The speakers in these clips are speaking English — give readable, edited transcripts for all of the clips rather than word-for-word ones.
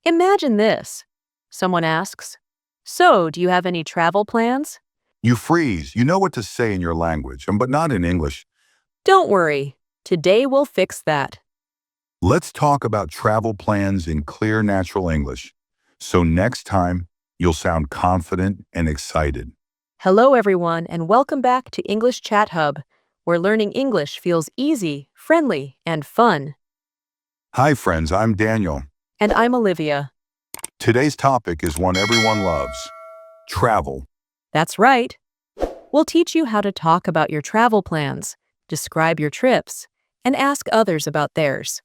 Imagine this. Someone asks, "So, do you have any travel plans?" You freeze. You know what to say in your language, but not in English. Don't worry. Today we'll fix that. Let's talk about travel plans in clear, natural English. So next time, you'll sound confident and excited. Hello, everyone, and welcome back to English Chat Hub, where learning English feels easy, friendly, and fun. Hi, friends. I'm Daniel. And I'm Olivia. Today's topic is one everyone loves: travel. That's right. We'll teach you how to talk about your travel plans, describe your trips, and ask others about theirs.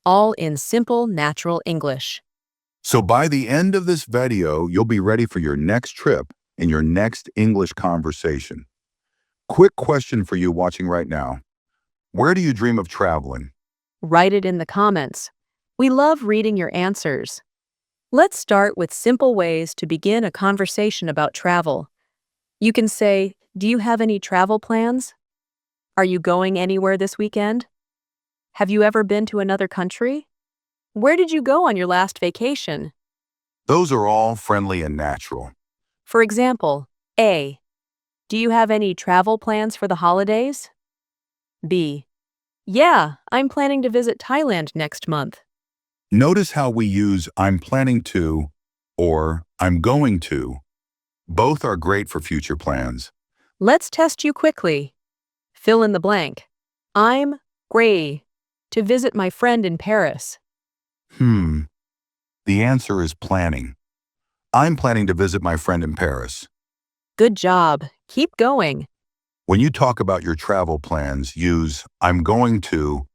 All in simple, natural English. So by the end of this video, you'll be ready for your next trip and your next English conversation. Quick question for you watching right now. Where do you dream of traveling? Write it in the comments. We love reading your answers. Let's start with simple ways to begin a conversation about travel. You can say, "Do you have any travel plans?" "Are you going anywhere this weekend?" "Have you ever been to another country?" "Where did you go on your last vacation?" Those are all friendly and natural. For example, A. Do you have any travel plans for the holidays? B. Yeah, I'm planning to visit Thailand next month. Notice how we use "I'm planning to" or "I'm going to." Both are great for future plans. Let's test you quickly. Fill in the blank. I'm going to visit my friend in Paris. The answer is planning. I'm planning to visit my friend in Paris. Good job. Keep going. When you talk about your travel plans, use "I'm going to"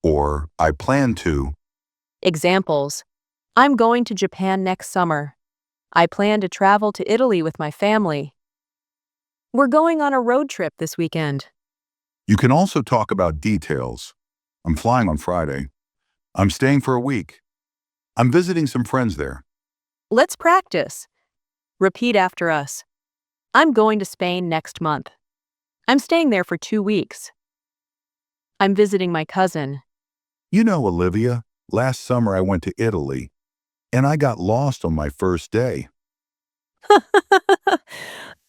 or "I plan to." Examples. I'm going to Japan next summer. I plan to travel to Italy with my family. We're going on a road trip this weekend. You can also talk about details. I'm flying on Friday. I'm staying for a week. I'm visiting some friends there. Let's practice. Repeat after us. I'm going to Spain next month. I'm staying there for 2 weeks. I'm visiting my cousin. You know, Olivia, last summer I went to Italy, and I got lost on my first day.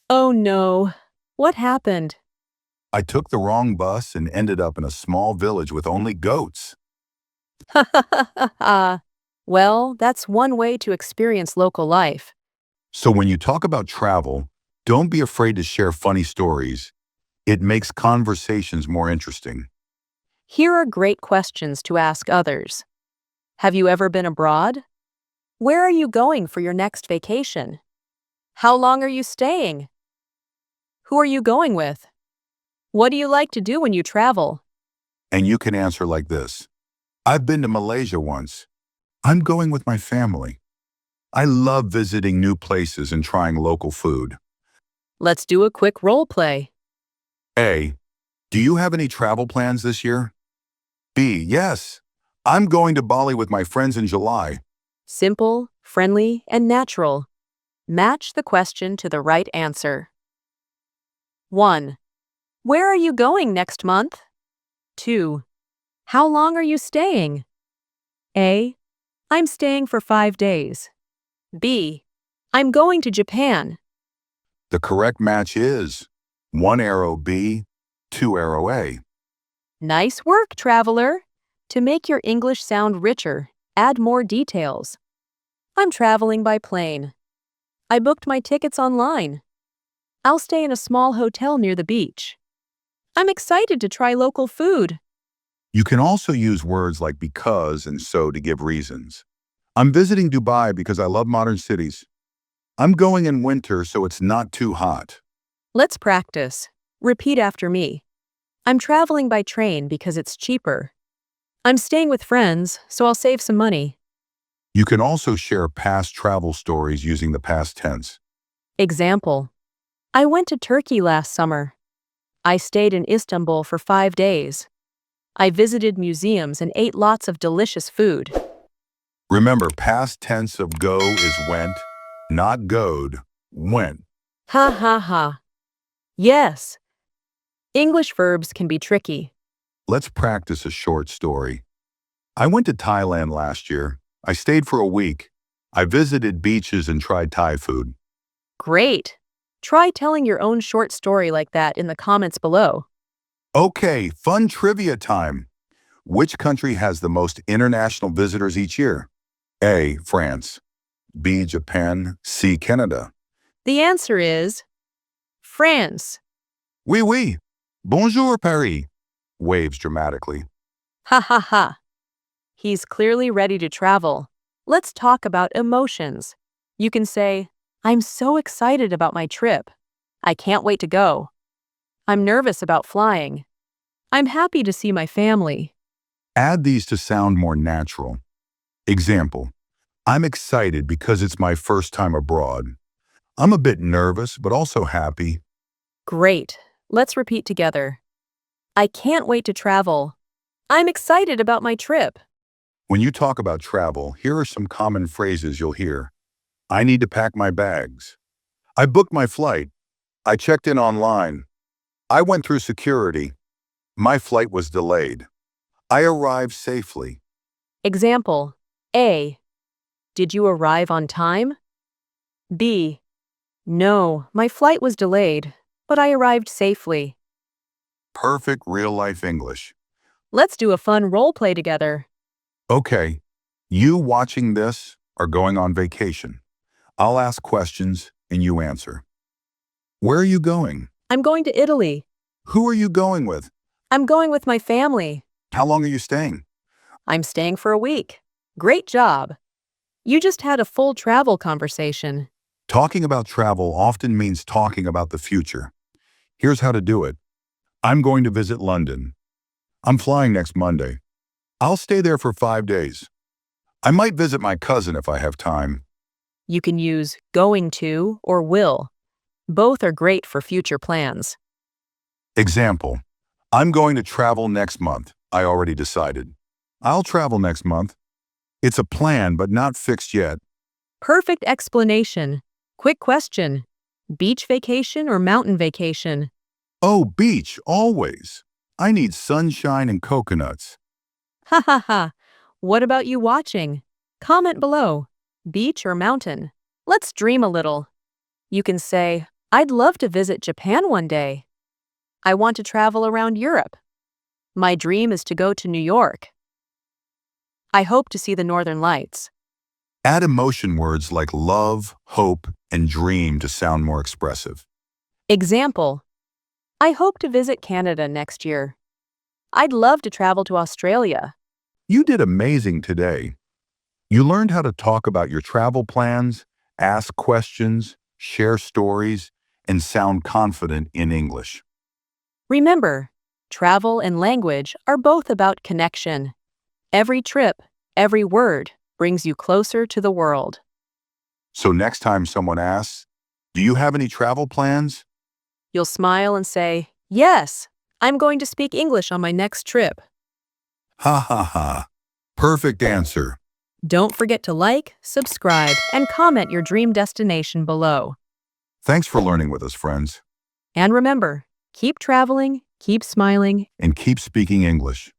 Oh no. What happened? I took the wrong bus and ended up in a small village with only goats. Well, that's one way to experience local life. So when you talk about travel, don't be afraid to share funny stories. It makes conversations more interesting. Here are great questions to ask others. Have you ever been abroad? Where are you going for your next vacation? How long are you staying? Who are you going with? What do you like to do when you travel? And you can answer like this: I've been to Malaysia once. I'm going with my family. I love visiting new places and trying local food. Let's do a quick role play. A. Do you have any travel plans this year? B. Yes. I'm going to Bali with my friends in July. Simple, friendly, and natural. Match the question to the right answer. 1. Where are you going next month? 2. How long are you staying? A. I'm staying for 5 days. B. I'm going to Japan. The correct match is 1 arrow B, 2 arrow A. Nice work, traveler! To make your English sound richer, add more details. I'm traveling by plane. I booked my tickets online. I'll stay in a small hotel near the beach. I'm excited to try local food. You can also use words like because and so to give reasons. I'm visiting Dubai because I love modern cities. I'm going in winter so it's not too hot. Let's practice. Repeat after me. I'm traveling by train because it's cheaper. I'm staying with friends, so I'll save some money. You can also share past travel stories using the past tense. Example. I went to Turkey last summer. I stayed in Istanbul for 5 days. I visited museums and ate lots of delicious food. Remember, past tense of go is went, not goed, went. Ha ha ha. Yes. English verbs can be tricky. Let's practice a short story. I went to Thailand last year. I stayed for a week. I visited beaches and tried Thai food. Great! Try telling your own short story like that in the comments below. Okay, fun trivia time. Which country has the most international visitors each year? A. France. B. Japan. C. Canada. The answer is France. Oui, oui. Bonjour, Paris. Waves dramatically. Ha ha ha. He's clearly ready to travel. Let's talk about emotions. You can say, I'm so excited about my trip. I can't wait to go. I'm nervous about flying. I'm happy to see my family. Add these to sound more natural. Example. I'm excited because it's my first time abroad. I'm a bit nervous, but also happy. Great. Let's repeat together. I can't wait to travel. I'm excited about my trip. When you talk about travel, here are some common phrases you'll hear. I need to pack my bags. I booked my flight. I checked in online. I went through security. My flight was delayed. I arrived safely. Example A. Did you arrive on time? B. No, my flight was delayed, but I arrived safely. Perfect real-life English. Let's do a fun role play together. Okay, you watching this are going on vacation. I'll ask questions and you answer. Where are you going? I'm going to Italy. Who are you going with? I'm going with my family. How long are you staying? I'm staying for a week. Great job. You just had a full travel conversation. Talking about travel often means talking about the future. Here's how to do it. I'm going to visit London. I'm flying next Monday. I'll stay there for 5 days. I might visit my cousin if I have time. You can use going to or will. Both are great for future plans. Example. I'm going to travel next month. I already decided. I'll travel next month. It's a plan, but not fixed yet. Perfect explanation. Quick question. Beach vacation or mountain vacation? Oh, beach, always. I need sunshine and coconuts. Ha ha ha. What about you watching? Comment below. Beach or mountain? Let's dream a little. You can say, I'd love to visit Japan one day. I want to travel around Europe. My dream is to go to New York. I hope to see the Northern Lights. Add emotion words like love, hope, and dream to sound more expressive. Example. I hope to visit Canada next year. I'd love to travel to Australia. You did amazing today. You learned how to talk about your travel plans, ask questions, share stories, and sound confident in English. Remember, travel and language are both about connection. Every trip, every word brings you closer to the world. So next time someone asks, do you have any travel plans? You'll smile and say, Yes, I'm going to speak English on my next trip. Ha ha ha. Perfect answer. Don't forget to like, subscribe, and comment your dream destination below. Thanks for learning with us, friends. And remember, keep traveling, keep smiling, And keep speaking English.